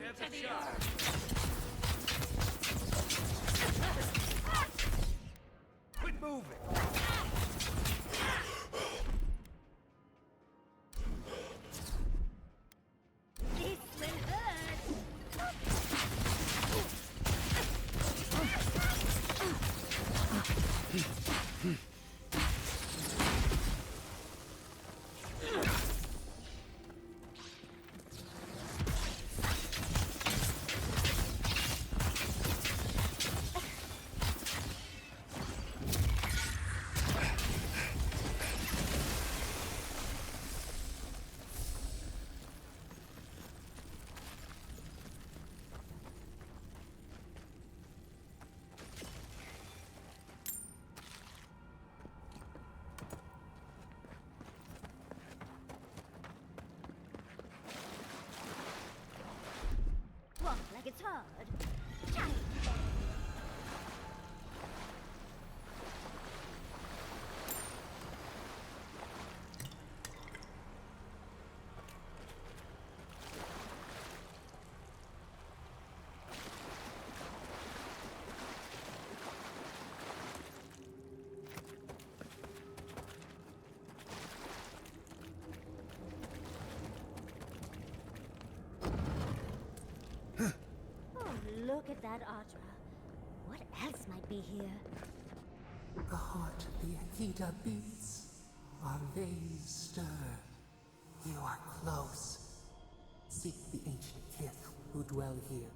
have the shot. Quit moving. This will hurt. Walk like it's hard. Giant. Look at that Audra. What else might be here? The heart of the Akita beats. Our veins stir. You are close. Seek the ancient kith who dwell here.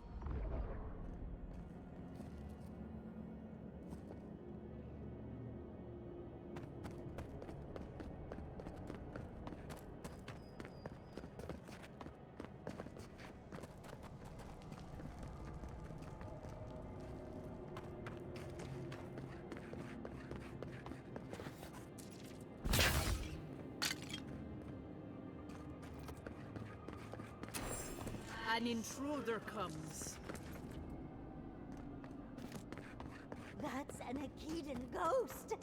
An intruder comes. That's an Akitan ghost.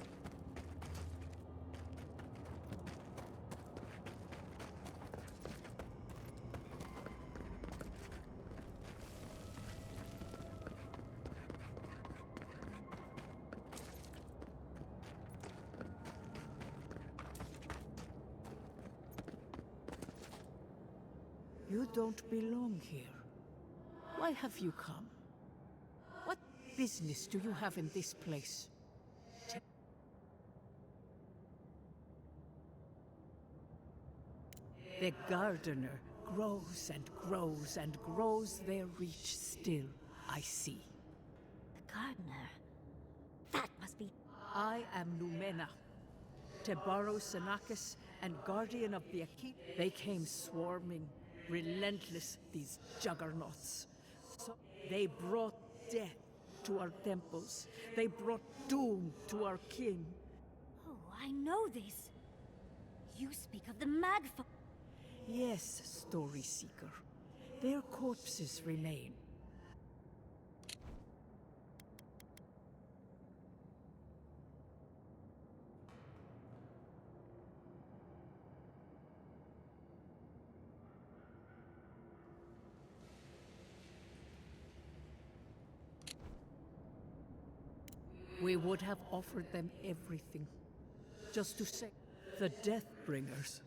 You don't belong here. Why have you come? What business do you have in this place? The gardener grows and grows and grows their reach still, I see. The gardener. That must be... I am Numena, Tebaro Senakis, and guardian of the Akit. They came swarming, relentless, these juggernauts. So they brought death to our temples. They brought doom to our king. Oh, I know this. You speak of the Magfa... Yes, Story Seeker. Their corpses remain. We would have offered them everything, just to say, the Deathbringers.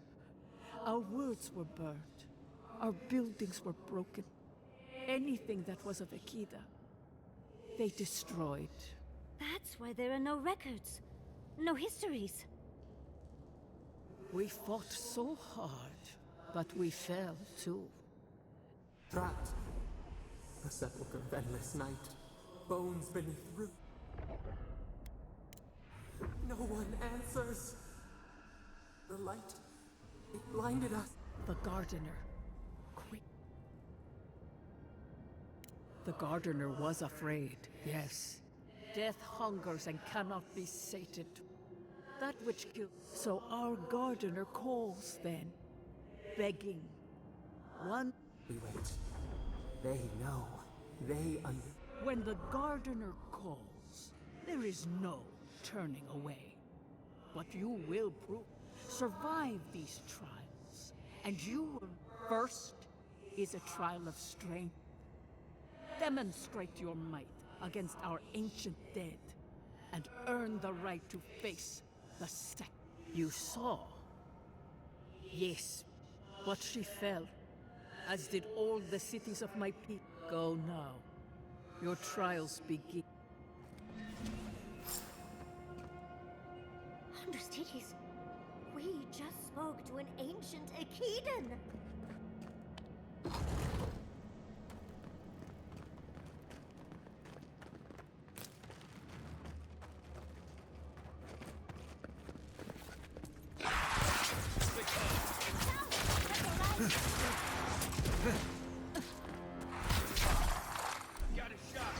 Our words were burned, our buildings were broken. Anything that was of Akida, they destroyed. That's why there are no records. No histories. We fought so hard, but we fell too. Trapped. A sepulchre of endless night. Bones beneath root. No one answers. The light, it blinded us. The gardener. Quick. The gardener was afraid, yes. Death hungers and cannot be sated. That which kills. So our gardener calls then, begging. One. We wait. They know. They When the gardener calls, there is no turning away. But you will prove. Survive these trials. And you will. First is a trial of strength. Demonstrate your might against our ancient dead, and earn the right to face the sect. You saw? Yes, but she fell, as did all the cities of my people. Go now. Your trials begin. Understudies, we just spoke to an ancient Akedan. Got a shot.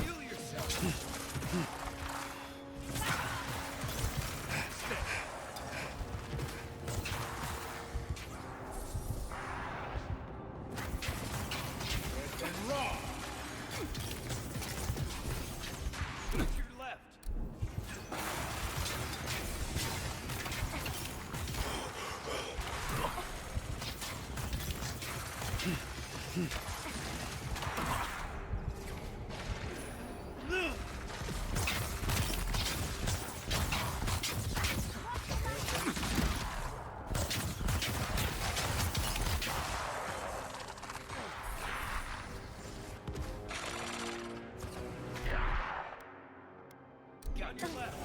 Heal yourself. And raw. To your left. Got your left.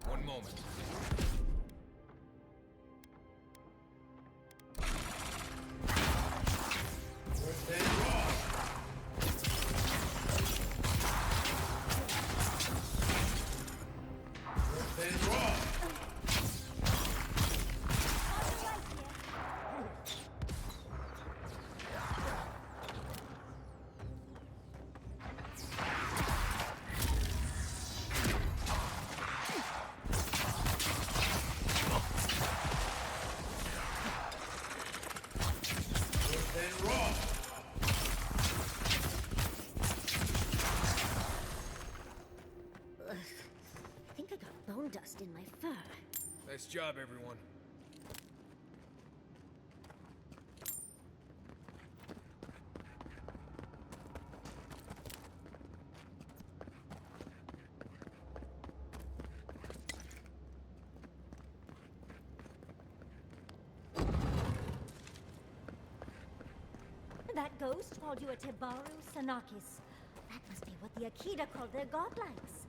One moment. I think I got bone dust in my fur. Nice job, everyone. That ghost called you a Tebaru Sanakis. That must be what the Akita called their godlikes.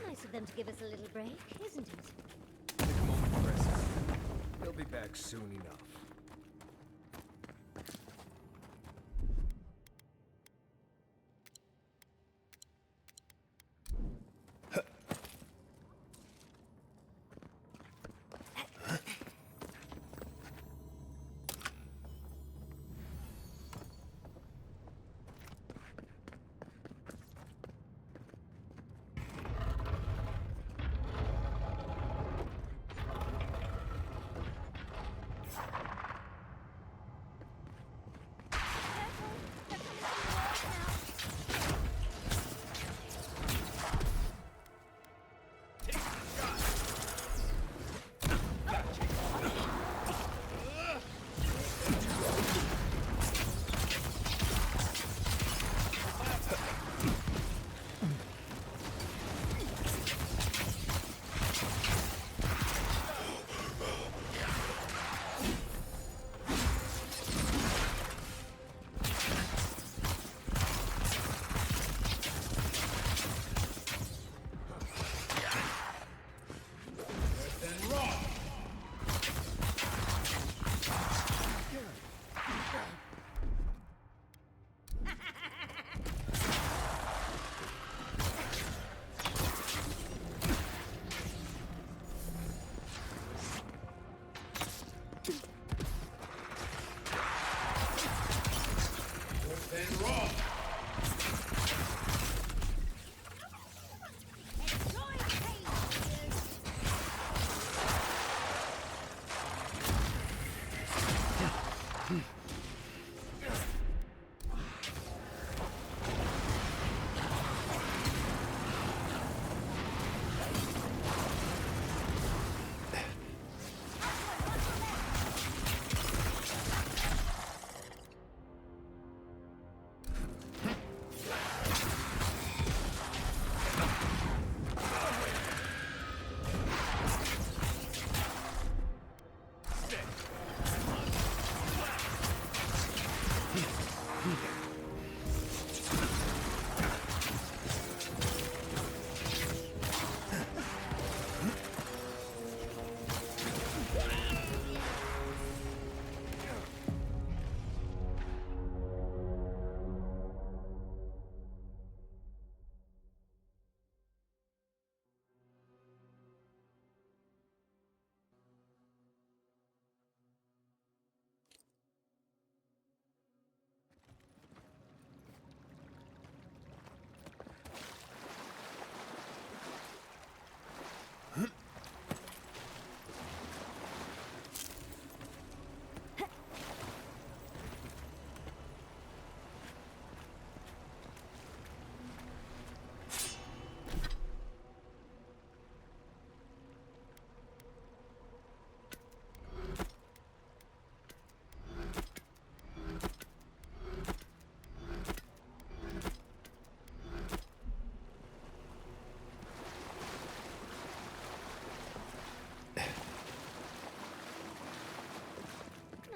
Nice of them to give us a little break, isn't it? Take a moment to rest. They'll be back soon enough.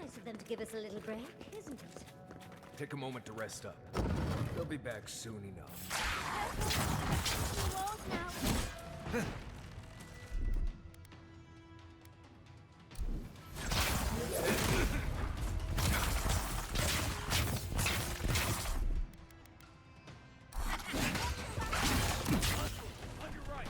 Nice of them to give us a little break, isn't it? Take a moment to rest up. They'll be back soon enough. Walls now. On your right.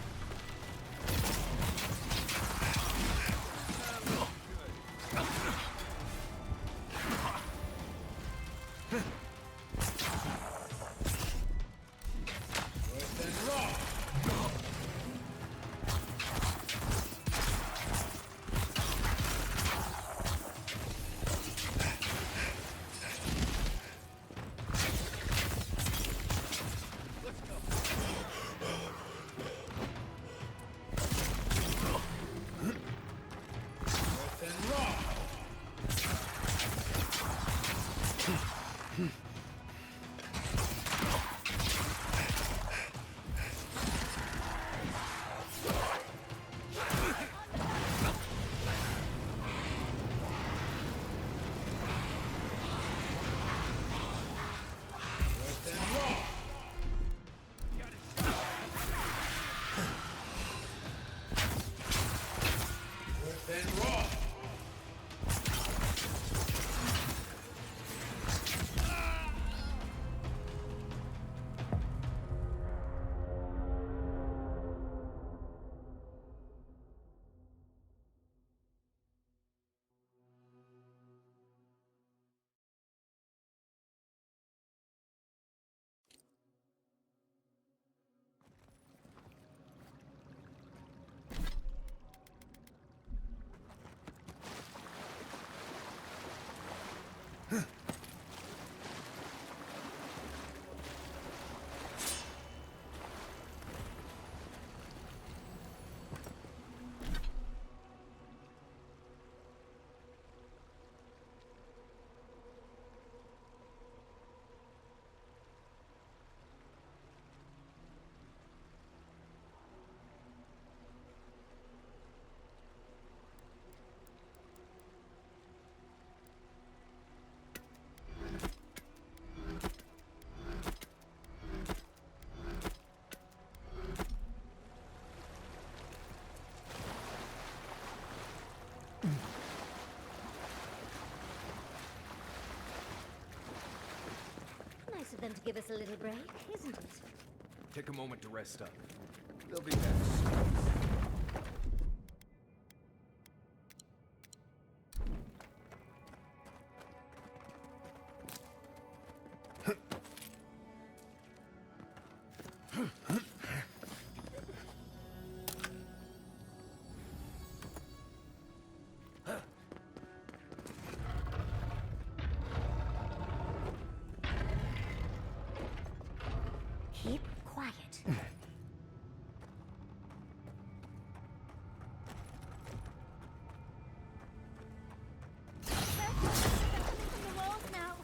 give us a little break, isn't it? Take a moment to rest up. They'll be back soon. Keep quiet. Careful, they're coming from the walls now.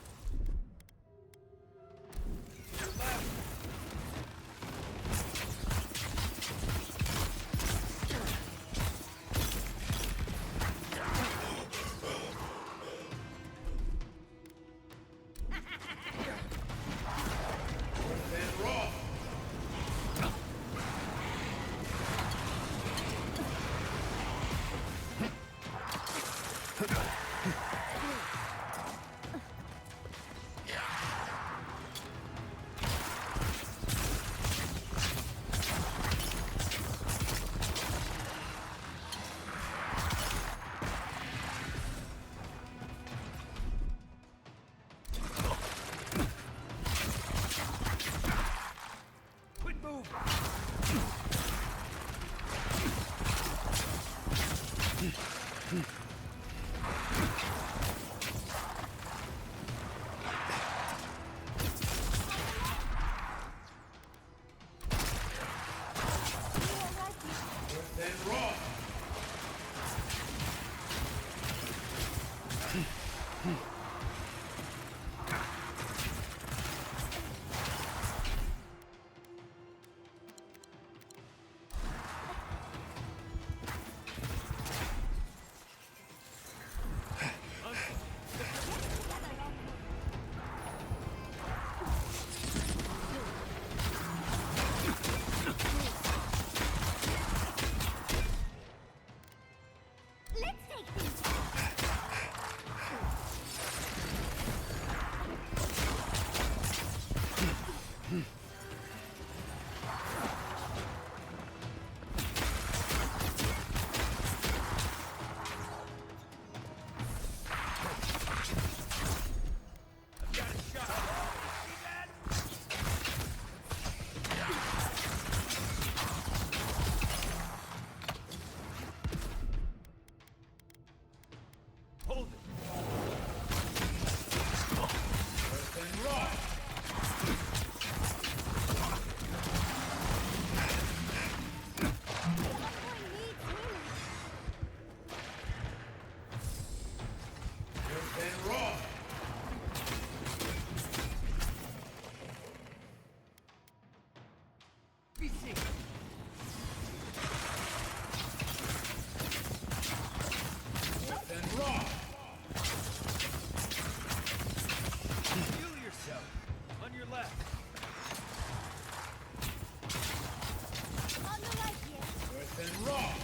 Quit moving! Let's take these. Got a shot! See that? Hold it! And run! And run! Be safe! And run! Heal yourself! On your left! On the right here. And run!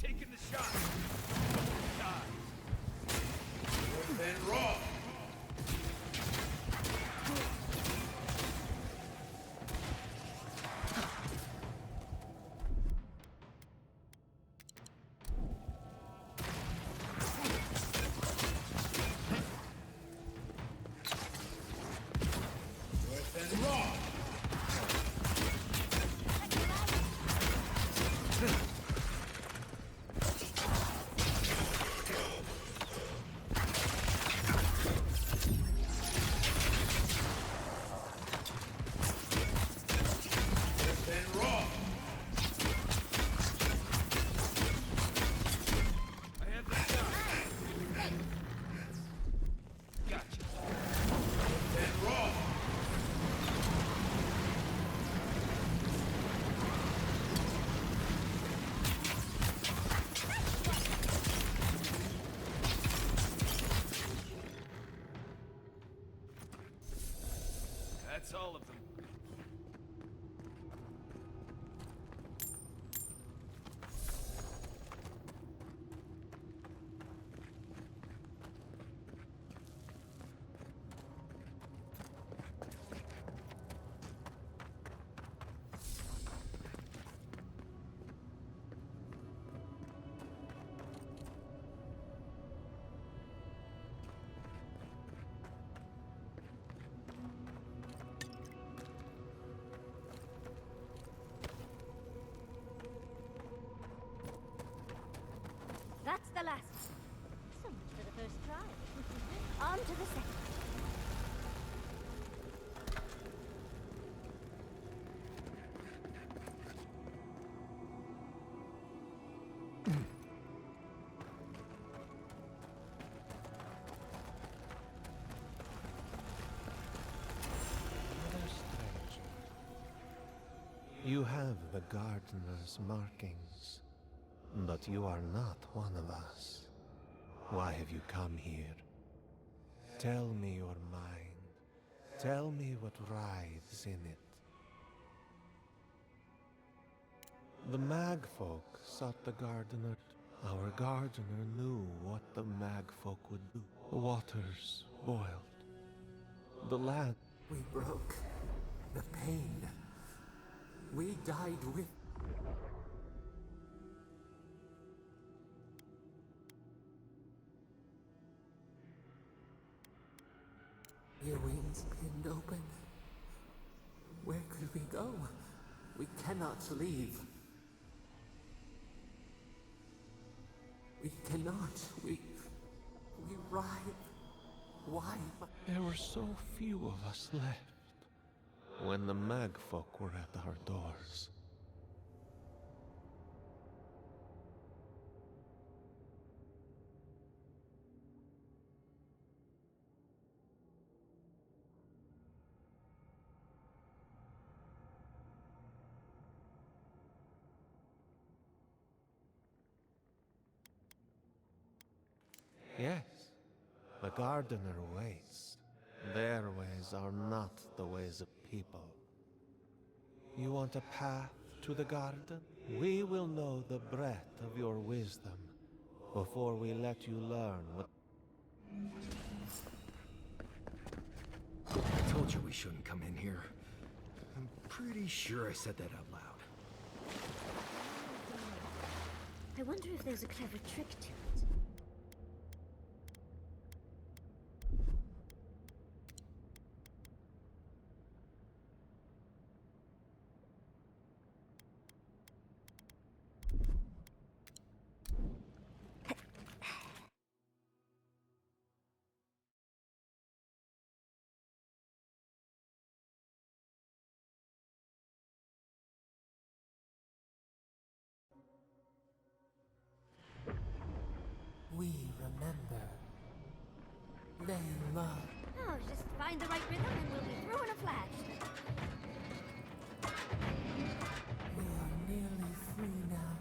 Taking the shot! Die! And run! And run! And run! I have the shot! Gotcha! And run! That's all of them. the last. So much for the first try. On to the second. Rather strange. You have the gardener's markings, but you are not one of us. Why have you come here? Tell me your mind. Tell me what writhes in it. The Magfolk sought the gardener. Our gardener knew what the Magfolk would do. The waters boiled. The land. We broke the pain. We died with. Your wings pinned open. Where could we go? We cannot leave. We cannot. We ride. Why? There were so few of us left when the Magfolk were at our doors. Yes, the gardener waits. Their ways are not the ways of people. You want a path to the garden? We will know the breadth of your wisdom before we let you learn what... I told you we shouldn't come in here. I'm pretty sure I said that out loud. I wonder if there's a clever trick to it. We remember. They love. Oh, just find the right rhythm and we'll be through in a flash. We are nearly free now.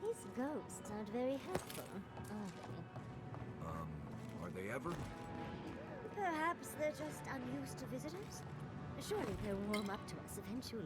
These ghosts aren't very helpful, are they? Are they ever? Perhaps they're just unused to visitors? Surely they'll warm up to us eventually.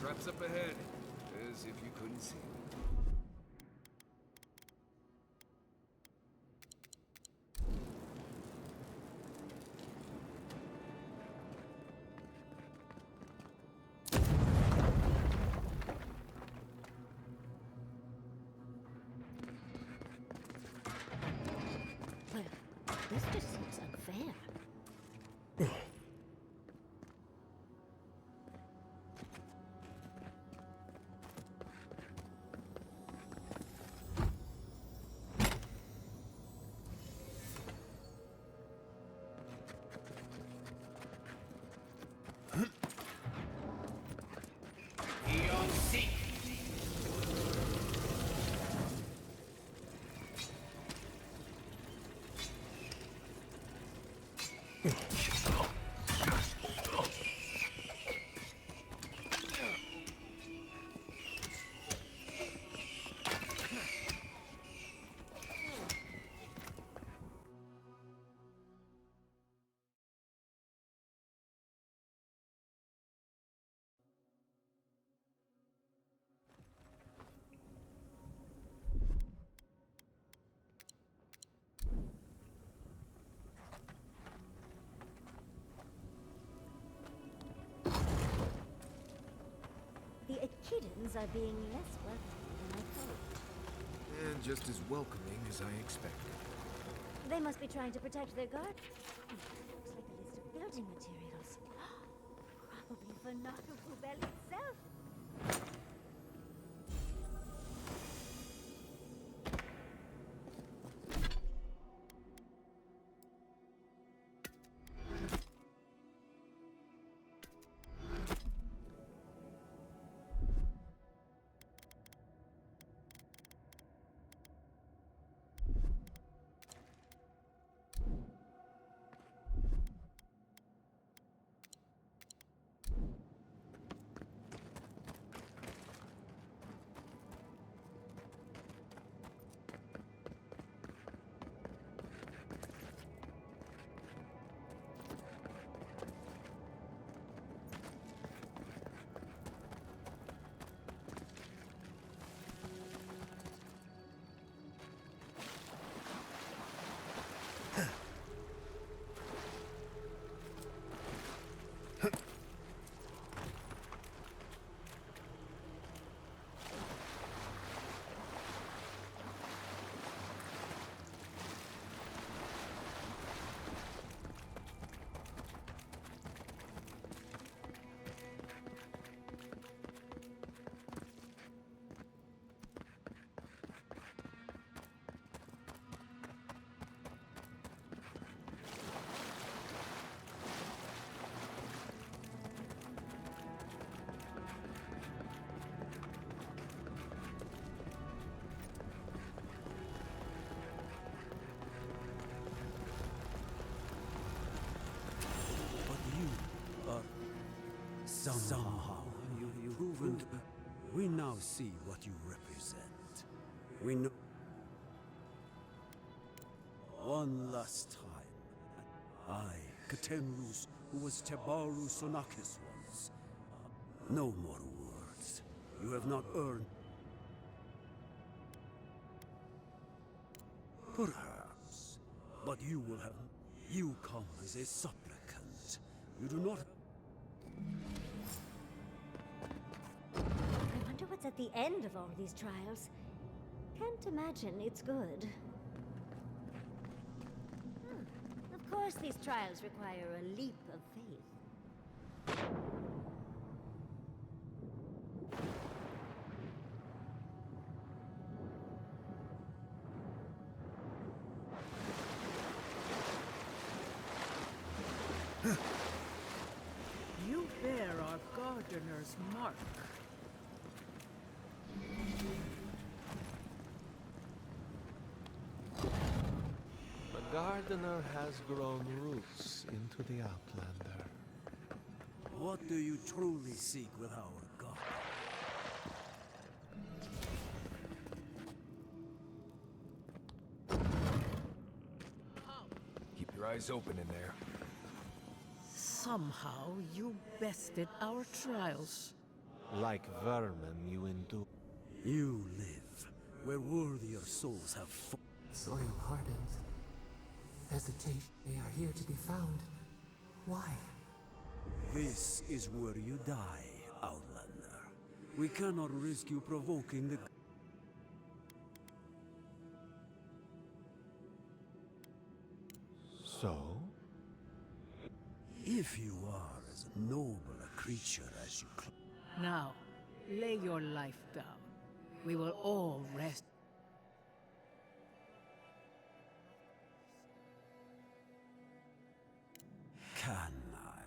Traps up ahead, as if you couldn't see. Well, this just seems unfair. The Echidans are being less welcome than I thought. And just as welcoming as I expected. They must be trying to protect their garden. Looks like a list of building materials. Probably for Naruto itself. Somehow, you've proven we now see what you represent. We know... One last time. I, Katemrus, who was Tebaru Sonakis once. No more words. You have not earned... Perhaps. But you will have... You come as a supplicant. You do not... I wonder what's at the end of all these trials. Can't imagine it's good. Of course, these trials require a leap of faith. You bear our gardener's mark. The gardener has grown roots into the Outlander. What do you truly seek with our God? Keep your eyes open in there. Somehow you bested our trials. Like vermin, you endure. You live where worthier souls have fought. Soil hardened. Hesitate. They are here to be found. Why? This is where you die, Outlander. We cannot risk you provoking the... So? If you are as noble a creature as you claim... Now, lay your life down. We will all rest. Can I?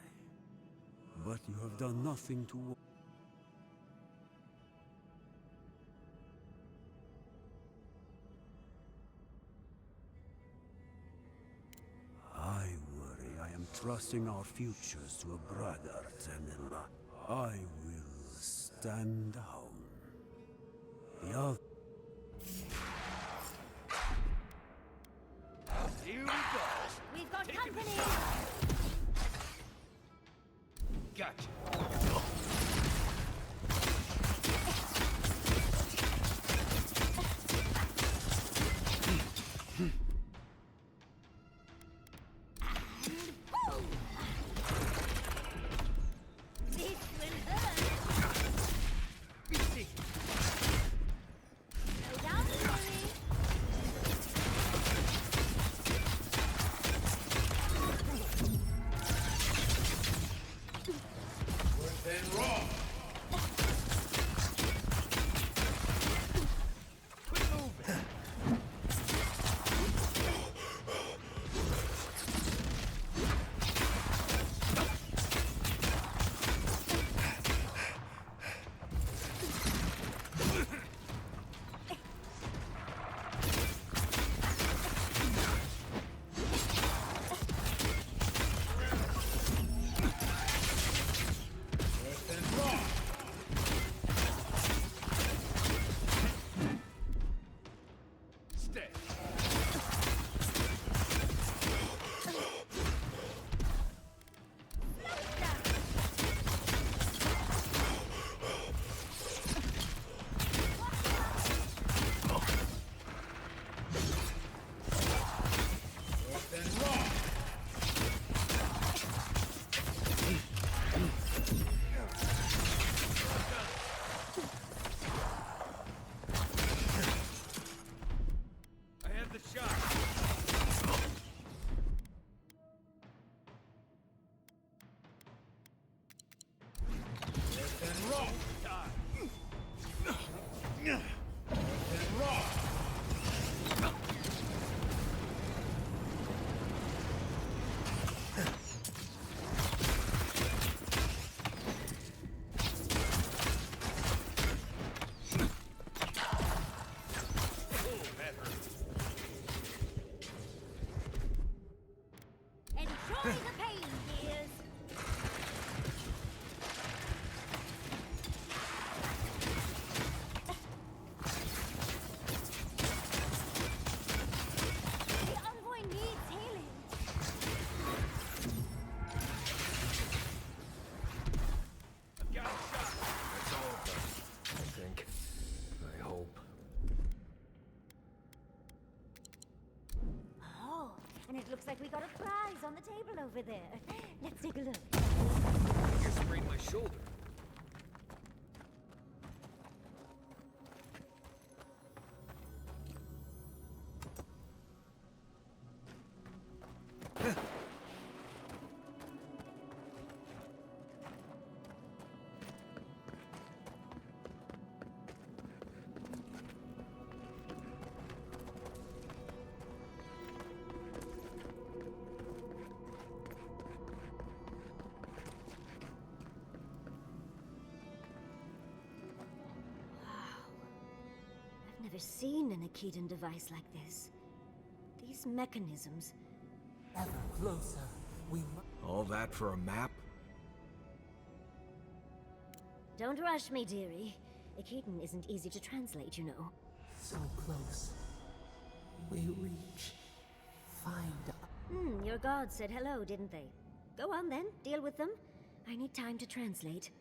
But you have done nothing to... I worry I am trusting our futures to a brother, Tenilla. I will stand down. The other... Here we go. We've got company! Gotcha. This will hurt! Easy. Slow down, Lily! Then raw. Quit moving. Stay. I have the shot. And roll. And roll. Enjoy the pain, dears! like we got a prize on the table over there. Let's take a look. I just sprained my shoulder. I've never seen an Akitan device like this. These mechanisms. Ever closer, we must. All that for a map? Don't rush me, dearie. Akitan isn't easy to translate, you know. So close. We reach. Find. Your gods said hello, didn't they? Go on then, deal with them. I need time to translate.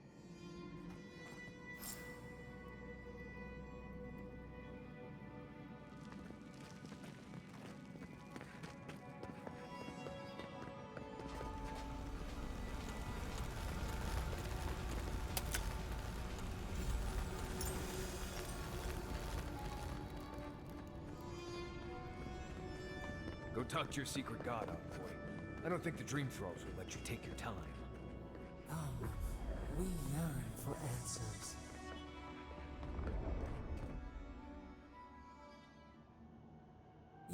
Go talk to your secret god, boy. I don't think the Dream Thralls will let you take your time. Come, we yearn for answers.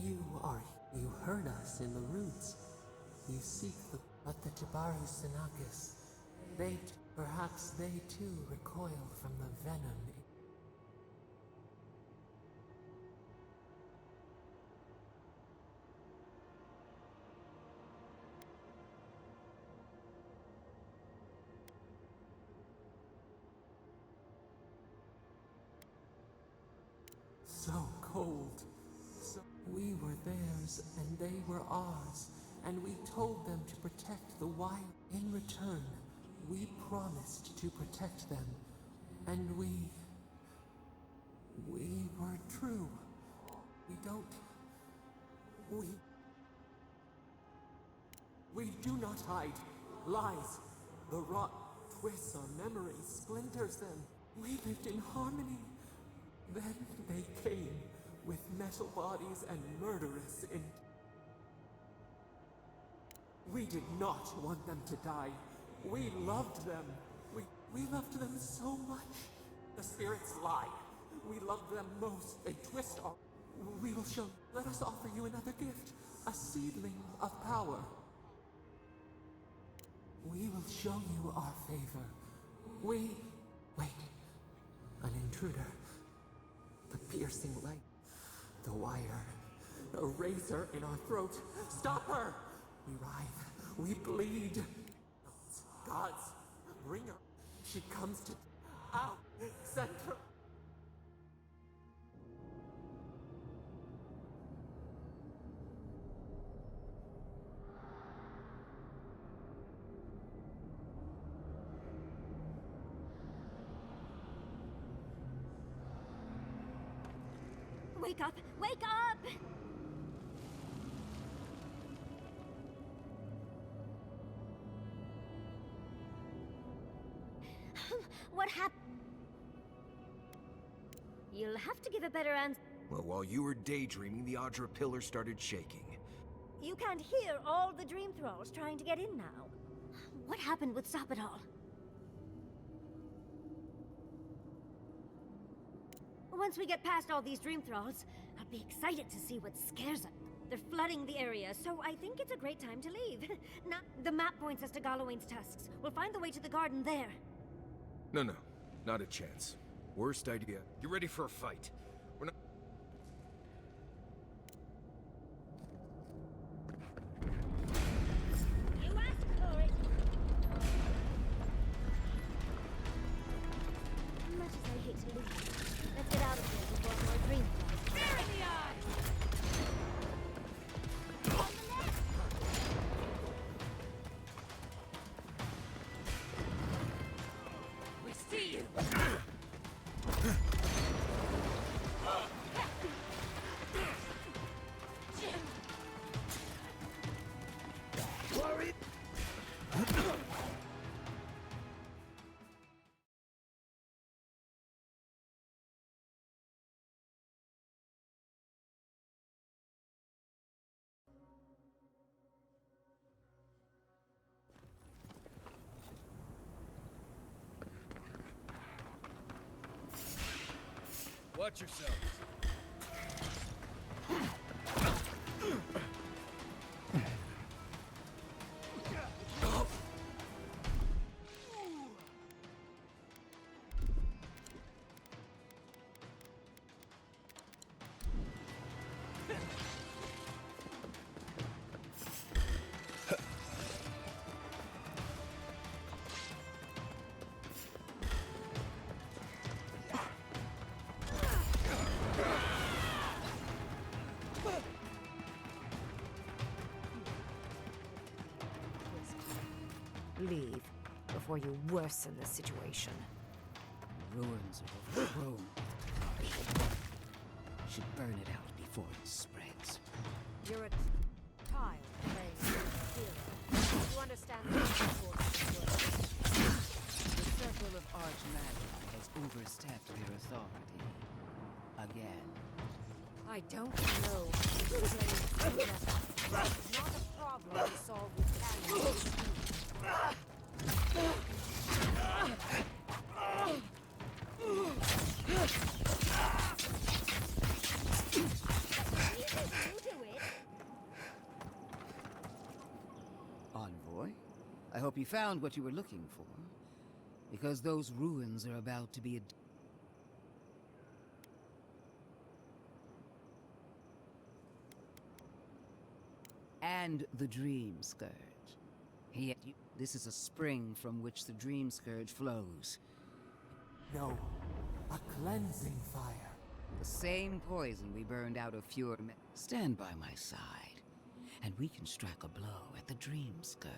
You heard us in the roots. You seek but the Jabari Sanakis. Perhaps they too recoil from the venom. So cold. We were theirs, and they were ours, and we told them to protect the wild. In return, we promised to protect them, and we were true. We do not hide. Lies. The rot twists our memories, splinters them. We lived in harmony. Then they came with metal bodies and murderous in. We did not want them to die. We loved them. We loved them so much. The spirits lie. We love them most. They twist our. We will show. Let us offer you another gift. A seedling of power. We will show you our favor. Wait. An intruder. The piercing light. The wire. A razor in our throat. Stop her! We writhe. We bleed. Gods, bring her. She comes to. Out. Send her. Wake up! Wake up! What happened? You'll have to give a better answer. Well, while you were daydreaming, the Audra pillar started shaking. You can't hear all the Dream Thralls trying to get in now. What happened with Stop It All? Once we get past all these Dream Thralls, I'll be excited to see what scares them. They're flooding the area, so I think it's a great time to leave. Now, the map points us to Galawain's tusks. We'll find the way to the garden there. No, not a chance. Worst idea. Get ready for a fight. We're not. You asked for it! Much as I hate to leave, let's get out of here before more Dream Thralls. There in the eye! On the left! We see you! Watch yourselves. Leave before you worsen the situation. Ruins are overgrown with corruption. Should burn it out before it spreads. You're a child playing a hero. You understand the forces work. The Circle of Archmagi has overstepped their authority. Again. I don't know who plays It's not a problem to solve with cannons. Envoy, I hope you found what you were looking for. Because those ruins are about to be a... And the Dream Scourge. This is a spring from which the Dream Scourge flows. No, a cleansing fire. The same poison we burned out of Fjord. Stand by my side, and we can strike a blow at the Dream Scourge.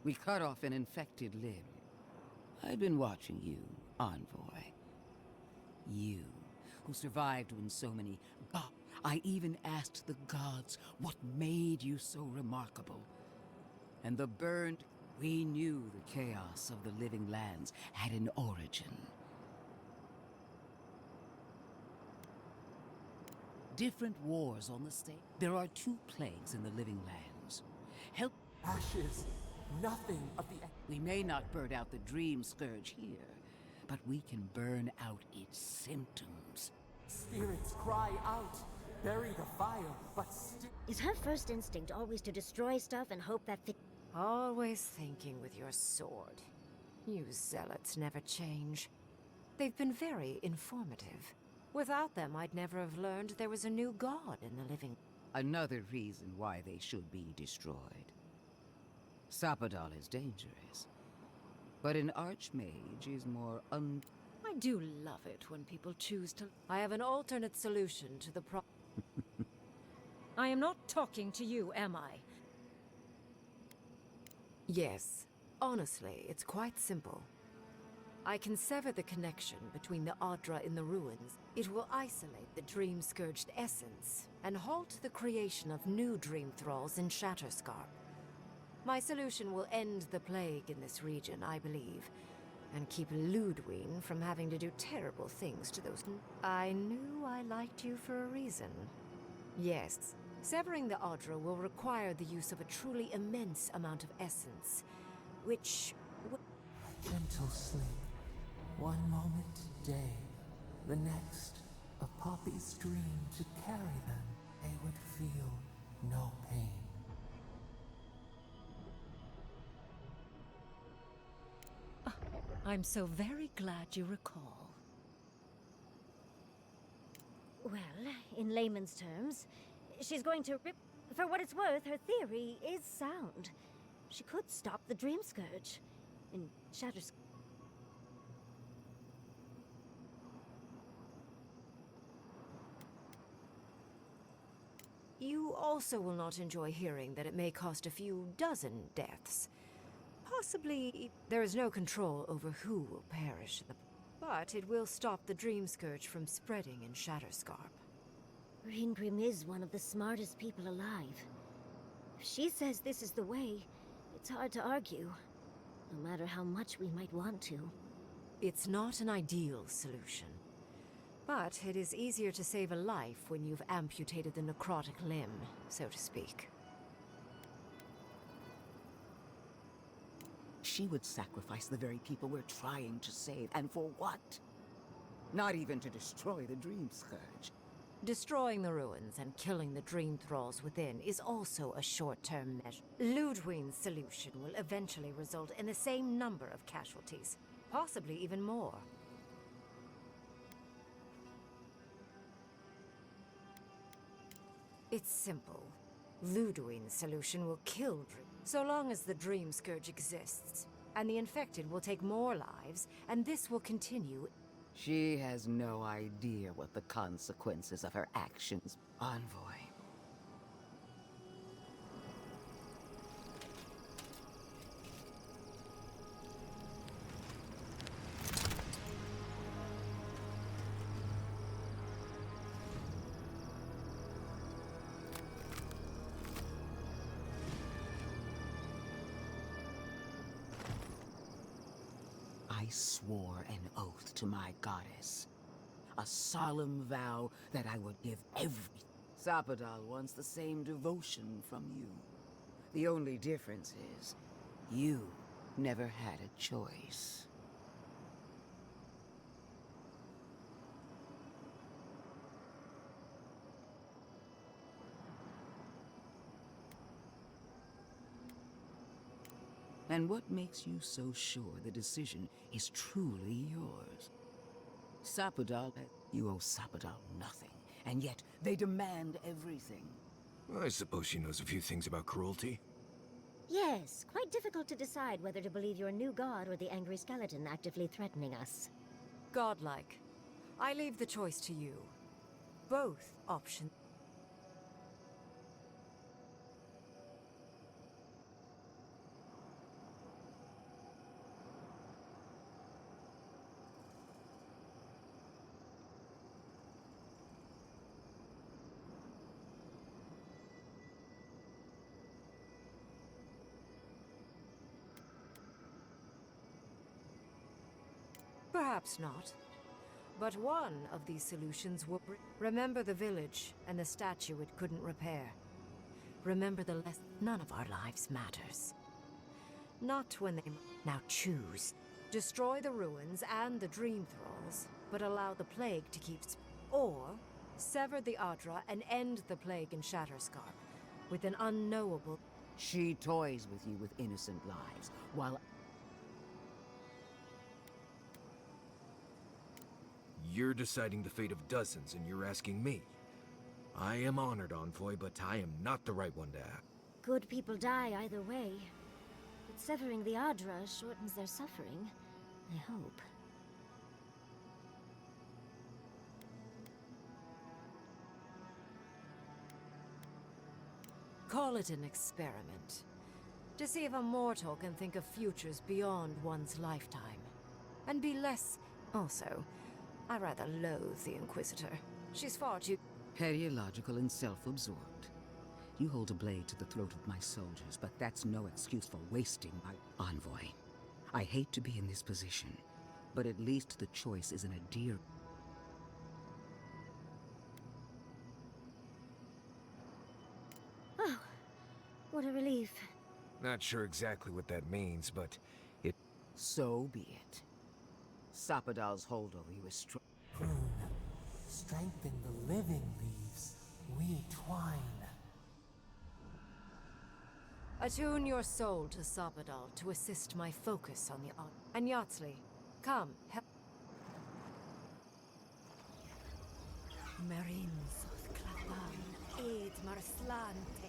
We cut off an infected limb. I'd been watching you, Envoy. You, who survived when so many... I even asked the gods what made you so remarkable. And the burned... We knew the chaos of the living lands had an origin. Different wars on the stage. There are 2 plagues in the living lands. Help... Ashes. Nothing of the... We may not burn out the Dream Scourge here, but we can burn out its symptoms. Spirits cry out. Bury the fire, but still... Is her first instinct always to destroy stuff and hope that Always thinking with your sword. You zealots never change. They've been very informative. Without them, I'd never have learned there was a new god in the living... Another reason why they should be destroyed. Sapadal is dangerous, but an Archmage is more I do love it when people choose to... I have an alternate solution to the problem. I am not talking to you, am I? Yes. Honestly, it's quite simple. I can sever the connection between the Adra in the ruins. It will isolate the Dream-Scourged essence, and halt the creation of new Dream Thralls in Shatterscarp. My solution will end the plague in this region, I believe, and keep Ludwig from having to do terrible things to those... I knew I liked you for a reason. Yes, severing the Adra will require the use of a truly immense amount of essence, which... A gentle sleep. One moment day, the next, a poppy's dream to carry them. They would feel no pain. I'm so very glad you recall. Well, in layman's terms, she's going to rip... For what it's worth, her theory is sound. She could stop the Dream Scourge in Shatterscarp. You also will not enjoy hearing that it may cost a few dozen deaths. Possibly, there is no control over who will perish, but it will stop the Dream Scourge from spreading in Shatterscarp. Ringrim is one of the smartest people alive. If she says this is the way, it's hard to argue, no matter how much we might want to. It's not an ideal solution, but it is easier to save a life when you've amputated the necrotic limb, so to speak. she would sacrifice the very people we're trying to save. And for what? Not even to destroy the Dream Scourge. Destroying the ruins and killing the dream thralls within is also a short-term measure. Ludwig's solution will eventually result in the same number of casualties, possibly even more. It's simple. Ludwig's solution will kill so long as the Dream Scourge exists, and the infected will take more lives, and this will continue. She has no idea what the consequences of her actions. Envoy. I swore an oath to my goddess. A solemn vow that I would give everything. Sapadal wants the same devotion from you. The only difference is, you never had a choice. And what makes you so sure the decision is truly yours? Sapadal, you owe Sapadal nothing, and yet they demand everything. I suppose she knows a few things about cruelty. Yes, quite difficult to decide whether to believe your new god or the angry skeleton actively threatening us. Godlike. I leave the choice to you. Both options. Perhaps not. But one of these solutions will remember the village and the statue it couldn't repair. Remember the lesson. None of our lives matters. Not when they now choose. Destroy the ruins and the dream thralls, but allow the plague to keep or sever the Adra and end the plague in Shatterscarp with an unknowable. She toys with you with innocent lives, while You're deciding the fate of dozens, and you're asking me. I am honored, Envoy, but I am not the right one to act. Good people die either way. But severing the Adra shortens their suffering, I hope. Call it an experiment. To see if a mortal can think of futures beyond one's lifetime. And be less. Also, I rather loathe the Inquisitor. She's far too Paleological and self-absorbed. You hold a blade to the throat of my soldiers, but that's no excuse for wasting my envoy. I hate to be in this position, but at least the choice isn't a dear. Oh, what a relief. Not sure exactly what that means, but it... So be it. Sapadal's hold over you is strong. Prune, strengthen the living leaves. We twine. Attune your soul to Sapadal to assist my focus on the art. And Yatsley, come, help. Marins of Clapan, aid Marslante.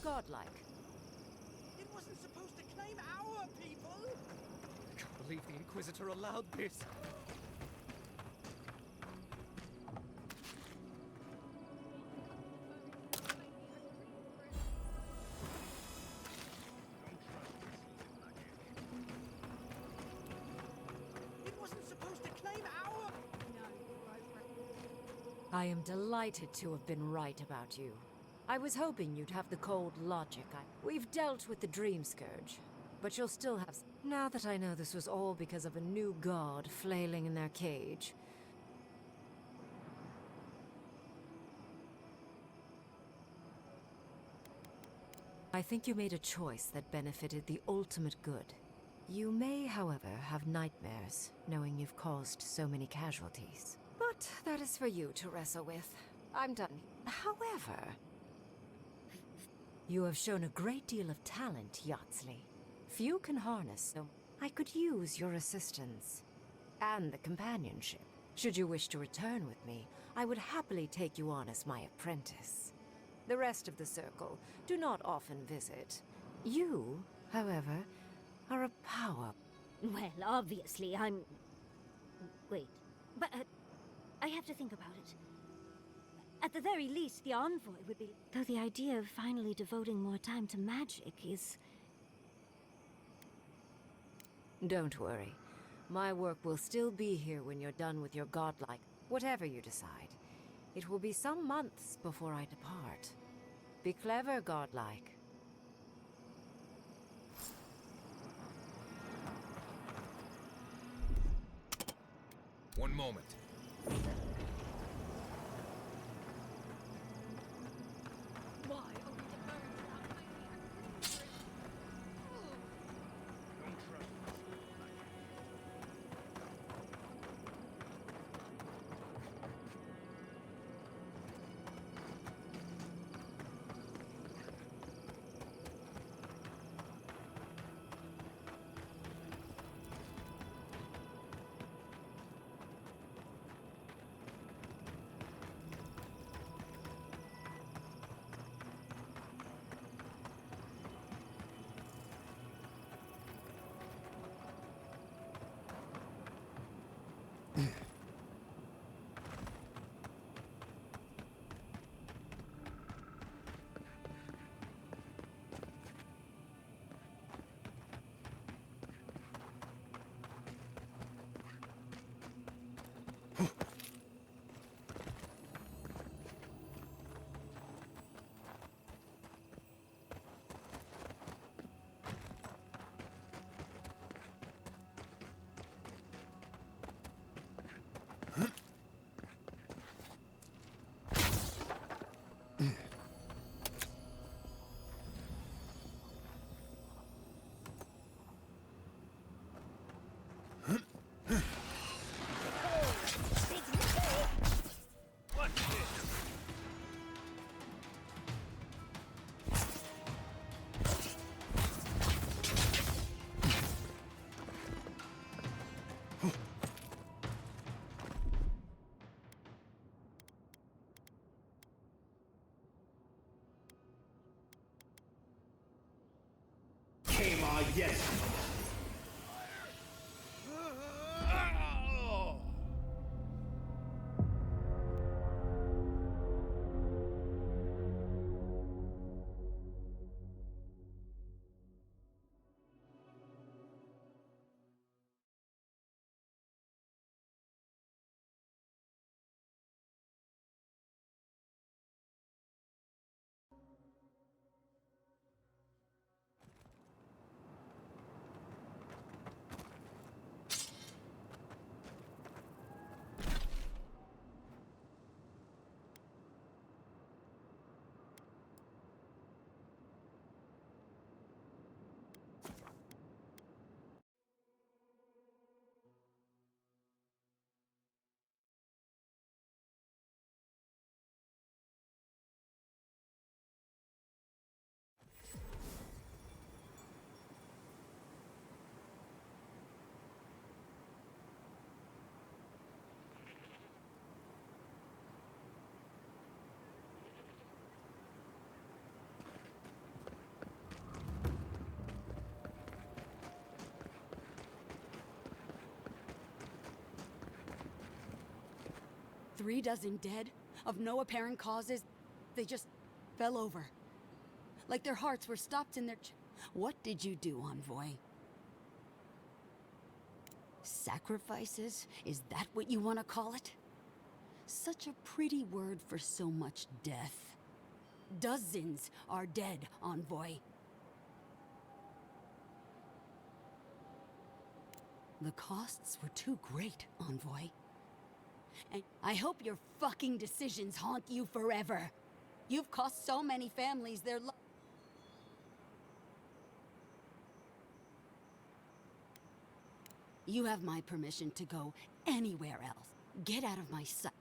Godlike. It wasn't supposed to claim our people! I can't believe the Inquisitor allowed this. I am delighted to have been right about you. I was hoping you'd have the cold logic. We've dealt with the Dream Scourge, but you'll still have... Now that I know this was all because of a new god flailing in their cage... I think you made a choice that benefited the ultimate good. You may, however, have nightmares, knowing you've caused so many casualties. But that is for you to wrestle with. I'm done. However... You have shown a great deal of talent, Yatsley. Few can harness, so I could use your assistance. And the companionship. Should you wish to return with me, I would happily take you on as my apprentice. The rest of the Circle do not often visit. You, however, are a power. Well, obviously, I'm... Wait. But, I have to think about it. At the very least, the envoy would be... Though the idea of finally devoting more time to magic is... Don't worry. My work will still be here when you're done with your godlike... Whatever you decide. It will be some months before I depart. Be clever, godlike. One moment. Yes! Three dozen dead, of no apparent causes. They just fell over. Like their hearts were stopped in their What did you do, Envoy? Sacrifices? Is that what you want to call it? Such a pretty word for so much death. Dozens are dead, Envoy. The costs were too great, Envoy. And I hope your fucking decisions haunt you forever. You've cost so many families their lives. You have my permission to go anywhere else. Get out of my sight.